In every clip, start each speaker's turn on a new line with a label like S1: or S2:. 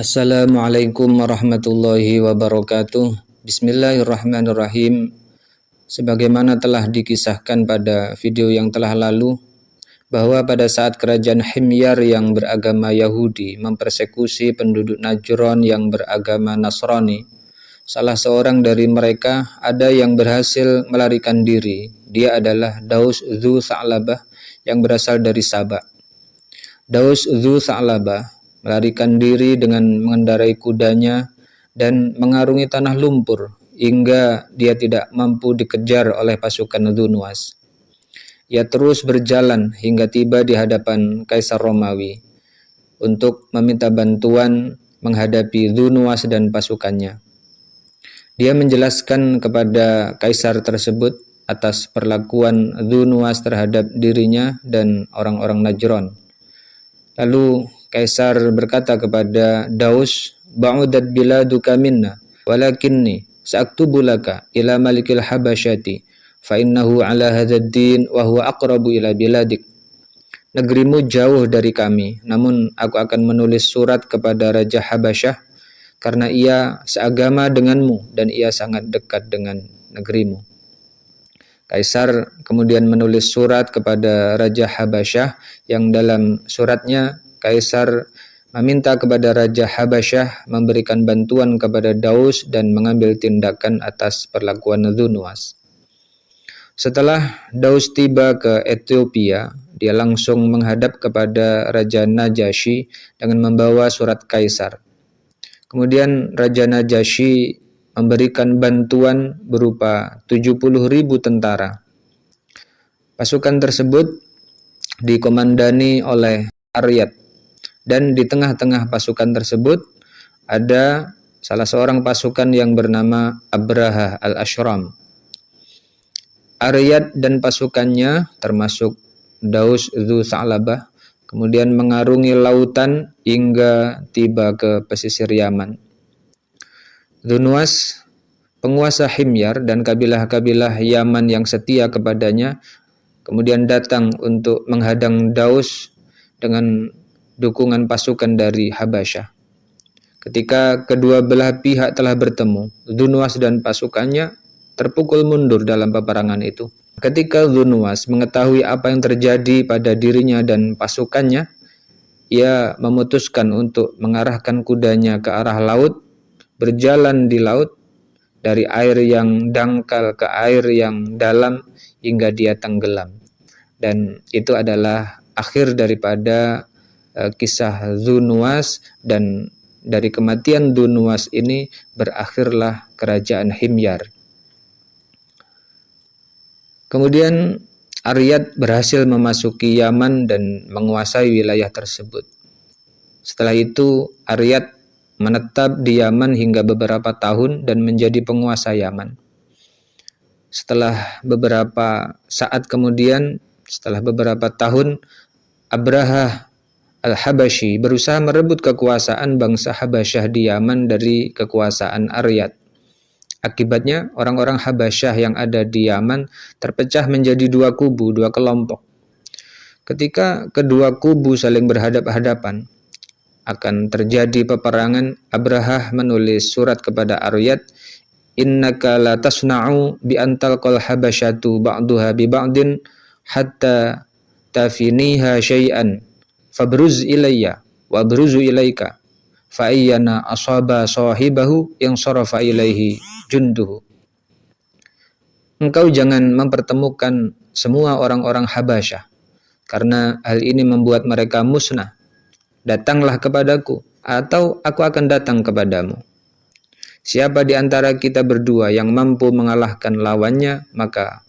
S1: Assalamualaikum warahmatullahi wabarakatuh. Bismillahirrahmanirrahim. Sebagaimana telah dikisahkan pada video yang telah lalu, bahwa pada saat kerajaan Himyar yang beragama Yahudi mempersekusi penduduk Najran yang beragama Nasrani, salah seorang dari mereka ada yang berhasil melarikan diri. Dia adalah Daus Dzu Sa'labah yang berasal dari Saba. Daus Dzu Sa'labah melarikan diri dengan mengendarai kudanya dan mengarungi tanah lumpur hingga dia tidak mampu dikejar oleh pasukan Dzu Nuwas. Ia terus berjalan hingga tiba di hadapan Kaisar Romawi untuk meminta bantuan menghadapi Dzu Nuwas dan pasukannya. Dia menjelaskan kepada kaisar tersebut atas perlakuan Dzu Nuwas terhadap dirinya dan orang-orang Najran. Lalu kaisar berkata kepada Daus, "Ba'udat biladuka minna, walakinni sa'aktubu laka ila malikil habasyati, fa innahu ala hadzal din wa huwa aqrabu ila biladik." Negerimu jauh dari kami, namun aku akan menulis surat kepada Raja Habasyah karena ia seagama denganmu dan ia sangat dekat dengan negerimu. Kaisar kemudian menulis surat kepada Raja Habasyah yang dalam suratnya Kaisar meminta kepada Raja Habasyah memberikan bantuan kepada Daus dan mengambil tindakan atas perlakuan Dzu Nuwas. Setelah Daus tiba ke Ethiopia, dia langsung menghadap kepada Raja Najasyi dengan membawa surat Kaisar. Kemudian Raja Najasyi memberikan bantuan berupa 70.000 tentara. Pasukan tersebut dikomandani oleh Aryad, dan di tengah-tengah pasukan tersebut ada salah seorang pasukan yang bernama Abraha al-Ashram. Aryad dan pasukannya termasuk Daus Dzu Sa'labah kemudian mengarungi lautan hingga tiba ke pesisir Yaman. Dzu Nuwas, penguasa Himyar dan kabilah-kabilah Yaman yang setia kepadanya, kemudian datang untuk menghadang Daus dengan dukungan pasukan dari Habasyah. Ketika kedua belah pihak telah bertemu, Dzu Nuwas dan pasukannya terpukul mundur dalam peperangan itu. Ketika Dzu Nuwas mengetahui apa yang terjadi pada dirinya dan pasukannya, ia memutuskan untuk mengarahkan kudanya ke arah laut, berjalan di laut dari air yang dangkal ke air yang dalam hingga dia tenggelam. Dan itu adalah akhir daripada kisah Dzu Nuwas, dan dari kematian Dzu Nuwas ini berakhirlah kerajaan Himyar. Kemudian Aryad berhasil memasuki Yaman dan menguasai wilayah tersebut. Setelah itu Aryad menetap di Yaman hingga beberapa tahun dan menjadi penguasa Yaman. Setelah beberapa saat kemudian, setelah beberapa tahun, Abraha al-Habasyi berusaha merebut kekuasaan bangsa Habasyah di Yaman dari kekuasaan Aryad. Akibatnya, orang-orang Habasyah yang ada di Yaman terpecah menjadi dua kubu, dua kelompok. Ketika kedua kubu saling berhadap-hadapan, akan terjadi peperangan. Abraha menulis surat kepada Aryad, "Innaka la tasna'u bi antalqal habasyatu ba'duha bi ba'din hatta tafiniha syai'an. Fabruz ilayya wa abruzu ilaika fa ayyana asaba sahibahu yang sarafa ilaihi junduhu." Engkau jangan mempertemukan semua orang-orang Habasyah, karena hal ini membuat mereka musnah. Datanglah kepadaku, atau aku akan datang kepadamu. Siapa di antara kita berdua yang mampu mengalahkan lawannya, maka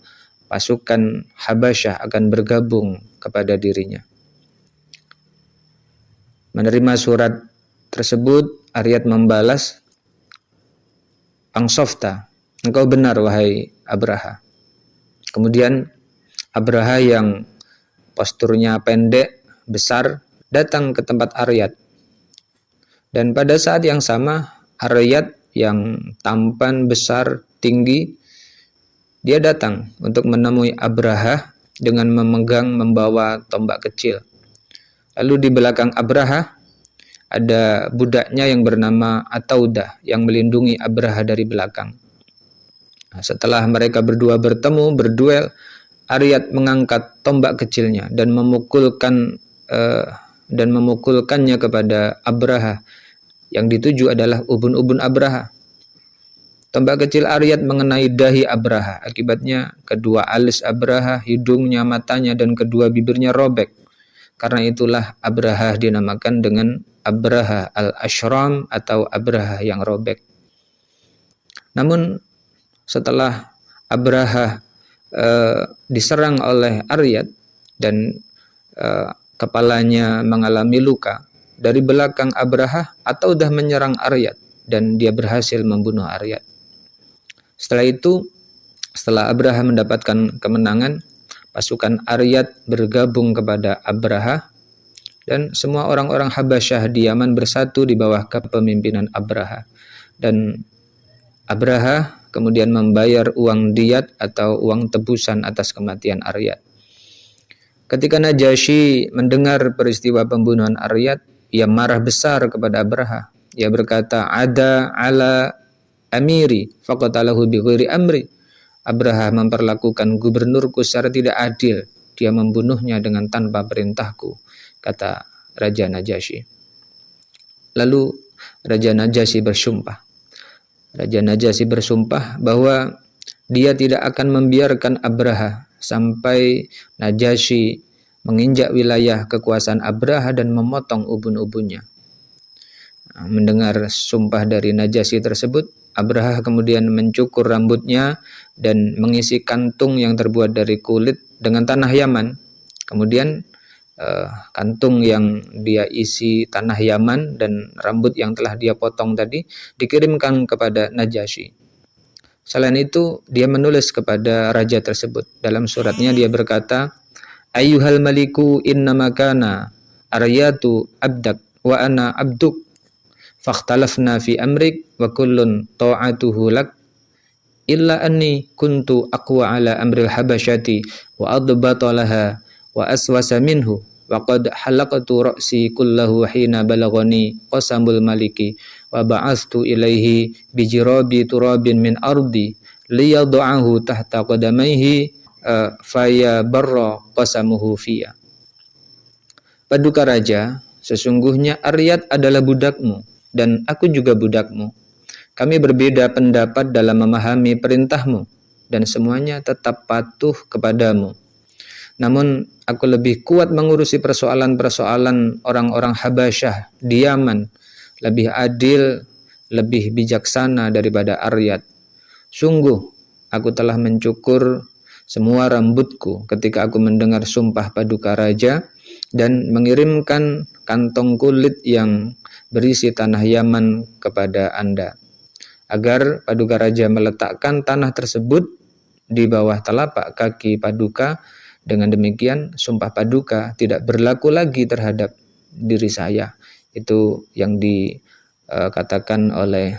S1: pasukan Habasyah akan bergabung kepada dirinya. Menerima surat tersebut, Aryad membalas, "Angsofta, engkau benar wahai Abraha." Kemudian Abraha yang posturnya pendek, besar, datang ke tempat Aryad. Dan pada saat yang sama, Aryad yang tampan, besar, tinggi, dia datang untuk menemui Abraha dengan membawa tombak kecil. Lalu di belakang Abraha ada budaknya yang bernama Ataudah yang melindungi Abraha dari belakang. Nah, setelah mereka berdua bertemu, berduel, Aryat mengangkat tombak kecilnya dan memukulkannya kepada Abraha. Yang dituju adalah ubun-ubun Abraha. Tombak kecil Aryat mengenai dahi Abraha. Akibatnya kedua alis Abraha, hidungnya, matanya, dan kedua bibirnya robek. Karena itulah Abraha dinamakan dengan Abraha al-Ashram atau Abraha yang robek. Namun setelah Abraha diserang oleh Aryat dan kepalanya mengalami luka, dari belakang Abraha Ataudah menyerang Aryat dan dia berhasil membunuh Aryat. Setelah itu, setelah Abraha mendapatkan kemenangan, pasukan Aryat bergabung kepada Abraha dan semua orang-orang Habasyah di Yaman bersatu di bawah kepemimpinan Abraha. Dan Abraha kemudian membayar uang diyat atau uang tebusan atas kematian Aryat. Ketika Najasyi mendengar peristiwa pembunuhan Aryat, ia marah besar kepada Abraha. Ia berkata, "Ada ala amiri faqatalahu bighairi amri." Abraha memperlakukan gubernurku secara tidak adil. Dia membunuhnya dengan tanpa perintahku, kata Raja Najasyi. Lalu Raja Najasyi bersumpah. Raja Najasyi bersumpah bahwa dia tidak akan membiarkan Abraha sampai Najasyi menginjak wilayah kekuasaan Abraha dan memotong ubun-ubunnya. Mendengar sumpah dari Najasyi tersebut, Abraha kemudian mencukur rambutnya dan mengisi kantung yang terbuat dari kulit dengan tanah Yaman. Kemudian kantung yang dia isi tanah Yaman dan rambut yang telah dia potong tadi dikirimkan kepada Najasyi. Selain itu, dia menulis kepada raja tersebut. Dalam suratnya dia berkata, "Ayyuhal maliku innama kana Aryatu abdak wa ana abduk fakhtalafna fi amrik wa kullun ta'atuhu lak illa anni kuntu aqwa ala amril habasyati wa adbata laha wa aswasa minhu wa qad halaqtu ra'si kullahu hina balagani qasamul maliki wa ba'astu ilaihi bijirabi turabin min ardi liyad'ahu tahta qadamayhi faya barra qasamuhu fiya." Paduka raja, sesungguhnya Aryat adalah budakmu dan aku juga budakmu. Kami berbeda pendapat dalam memahami perintahmu dan semuanya tetap patuh kepadamu. Namun aku lebih kuat mengurusi persoalan-persoalan orang-orang Habasyah di Yaman, lebih adil, lebih bijaksana daripada Aryat. Sungguh aku telah mencukur semua rambutku ketika aku mendengar sumpah paduka raja dan mengirimkan kantong kulit yang berisi tanah Yaman kepada Anda, agar paduka raja meletakkan tanah tersebut di bawah telapak kaki paduka. Dengan demikian, sumpah paduka tidak berlaku lagi terhadap diri saya. Itu yang dikatakan oleh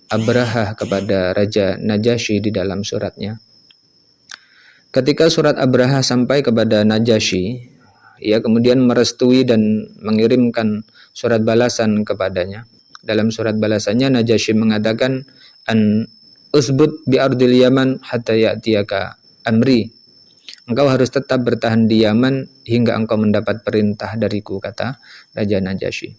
S1: Abraha kepada Raja Najasyi di dalam suratnya. Ketika surat Abraha sampai kepada Najasyi, ia kemudian merestui dan mengirimkan surat balasan kepadanya. Dalam surat balasannya, Najasyi mengatakan, "An usbut bi ardil Yaman hatta ya'tiyaka amri." Engkau harus tetap bertahan di Yaman hingga engkau mendapat perintah dariku, kata Raja Najasyi.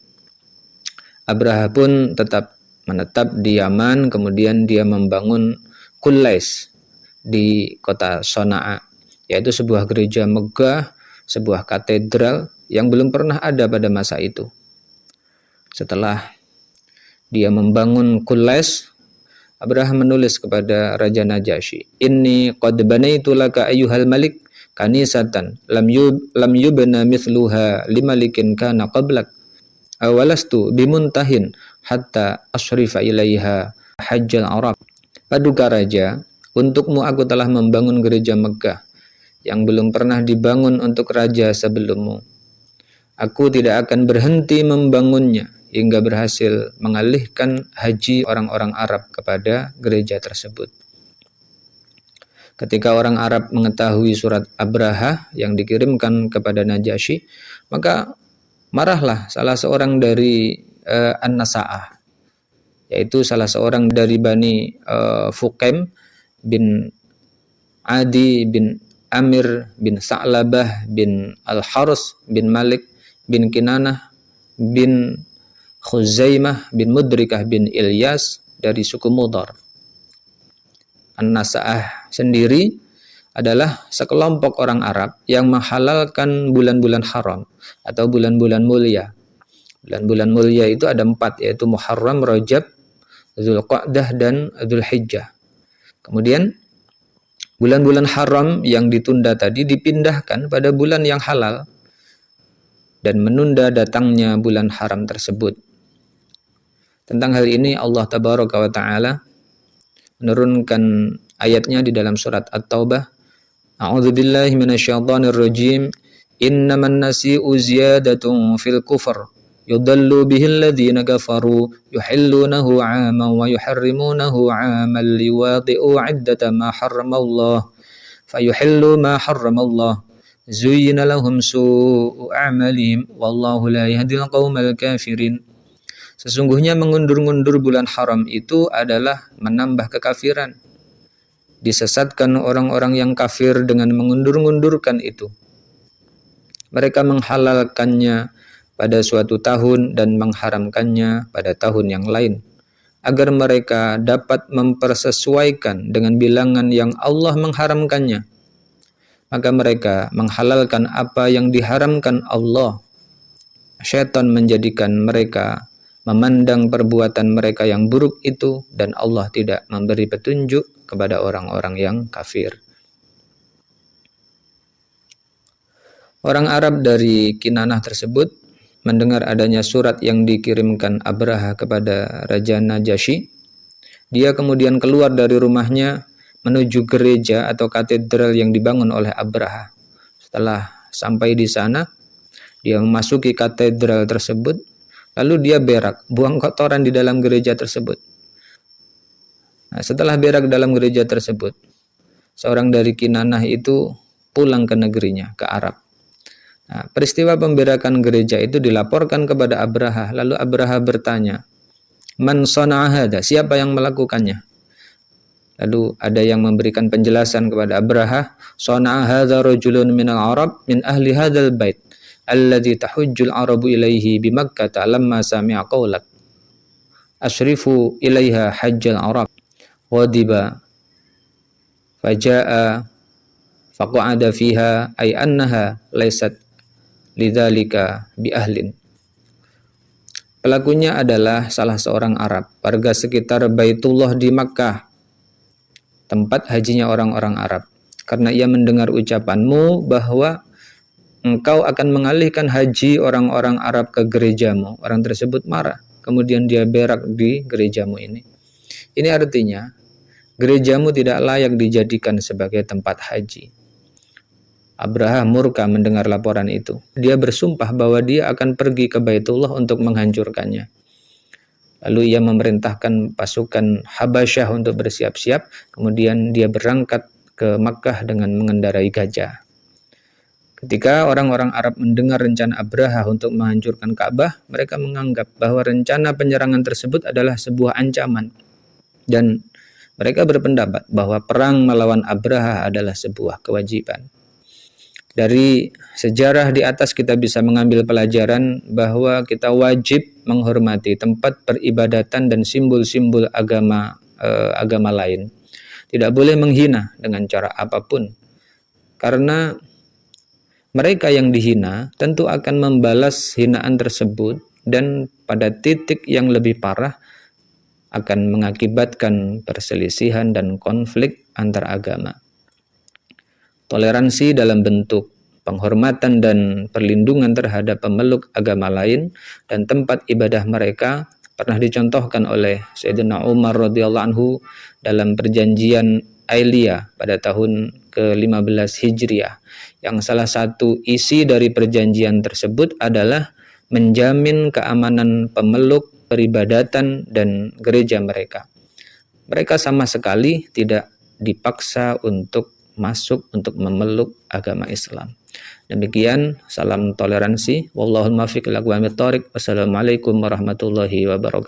S1: Abraha pun tetap menetap di Yaman, kemudian dia membangun Qulais di kota Sona'a, yaitu sebuah gereja megah, sebuah katedral yang belum pernah ada pada masa itu. Setelah dia membangun Qulais, Abraha menulis kepada Raja Najasyi, "Inni qad banaitu laka ayyuhal malik kanisatan lam yubna mithluha limalikin kana qablak awalastu bimuntahin hatta asrifa ilaiha hajjal arab." Paduka raja, untukmu aku telah membangun gereja megah yang belum pernah dibangun untuk raja sebelummu. Aku tidak akan berhenti membangunnya hingga berhasil mengalihkan haji orang-orang Arab kepada gereja tersebut. Ketika orang Arab mengetahui surat Abraha yang dikirimkan kepada Najasyi, maka marahlah salah seorang dari An-Nasa'ah, yaitu salah seorang dari Bani Fuqaim bin Adi bin Amir bin Sa'labah bin Al-Harus bin Malik bin Kinanah bin Khuzaimah bin Mudrikah bin Ilyas dari suku Mudar. An-Nasa'ah sendiri adalah sekelompok orang Arab yang menghalalkan bulan-bulan haram atau bulan-bulan mulia. Bulan-bulan mulia itu ada 4, yaitu Muharram, Rajab, Dzulqa'dah, dan Dzulhijjah. Kemudian bulan-bulan haram yang ditunda tadi dipindahkan pada bulan yang halal dan menunda datangnya bulan haram tersebut. Tentang hal ini Allah Tabaraka wa Ta'ala menurunkan ayatnya di dalam surat At-Taubah. A'udzubillahi minasyaitonir rajim. Innaman nasi'u ziyadatun fil kufr yudallu bihil ladzina kafaru yuhillunahu 'aman wa yuharrimunahu 'aman liwaqi'u 'iddata ma harramallah fayuhillu ma harramallah zuyyina lahum su'u a'malihim wallahu la yahdil qaumal kafirin. Sesungguhnya mengundur-undur bulan haram itu adalah menambah kekafiran. Disesatkan orang-orang yang kafir dengan mengundur-undurkan itu. Mereka menghalalkannya pada suatu tahun dan mengharamkannya pada tahun yang lain, agar mereka dapat mempersesuaikan dengan bilangan yang Allah mengharamkannya. Maka mereka menghalalkan apa yang diharamkan Allah. Syaitan menjadikan mereka memandang perbuatan mereka yang buruk itu, dan Allah tidak memberi petunjuk kepada orang-orang yang kafir. Orang Arab dari Kinanah tersebut mendengar adanya surat yang dikirimkan Abraha kepada Raja Najasyi. Dia kemudian keluar dari rumahnya menuju gereja atau katedral yang dibangun oleh Abraha. Setelah sampai di sana, dia memasuki katedral tersebut, lalu dia berak, buang kotoran di dalam gereja tersebut. Nah, setelah berak dalam gereja tersebut, seorang dari Kinanah itu pulang ke negerinya, ke Arab. Nah, peristiwa pemberakan gereja itu dilaporkan kepada Abraha. Lalu Abraha bertanya, "Man sana'a hadza?" Siapa yang melakukannya? Lalu ada yang memberikan penjelasan kepada Abraha, "Sana'a hadza rajulun minal Arab min ahli hadzal bait alladzi tahujjul arabu ilaihi bi Makkah lamma sami'a qaulak asyrifu ilaiha hajjal Arab." Wadiba faja'a faqa'ada fiha ay annaha laysat lidzalika bi ahlin. Pelakunya adalah salah seorang Arab, warga sekitar Baitullah di Makkah, tempat hajinya orang-orang Arab. Karena ia mendengar ucapanmu bahwa engkau akan mengalihkan haji orang-orang Arab ke gerejamu. Orang tersebut marah, kemudian dia berak di gerejamu ini. Ini artinya gerejamu tidak layak dijadikan sebagai tempat haji. Abraha murka mendengar laporan itu. Dia bersumpah bahwa dia akan pergi ke Baitullah untuk menghancurkannya. Lalu ia memerintahkan pasukan Habasyah untuk bersiap-siap. Kemudian dia berangkat ke Makkah dengan mengendarai gajah. Ketika orang-orang Arab mendengar rencana Abraha untuk menghancurkan Ka'bah, mereka menganggap bahwa rencana penyerangan tersebut adalah sebuah ancaman. Dan mereka berpendapat bahwa perang melawan Abraha adalah sebuah kewajiban. Dari sejarah di atas kita bisa mengambil pelajaran bahwa kita wajib menghormati tempat peribadatan dan simbol-simbol agama lain. Tidak boleh menghina dengan cara apapun. Karena mereka yang dihina tentu akan membalas hinaan tersebut, dan pada titik yang lebih parah akan mengakibatkan perselisihan dan konflik antar agama. Toleransi dalam bentuk penghormatan dan perlindungan terhadap pemeluk agama lain dan tempat ibadah mereka pernah dicontohkan oleh Sayyidina Umar radhiyallahu anhu dalam perjanjian Ailiyah pada tahun ke-15 Hijriah, yang salah satu isi dari perjanjian tersebut adalah menjamin keamanan pemeluk peribadatan dan gereja mereka. Mereka sama sekali tidak dipaksa untuk masuk untuk memeluk agama Islam. Demikian, salam toleransi. Wallahul muwaffiq ila aqwamit thoriq. Wassalamualaikum warahmatullahi wabarakatuh.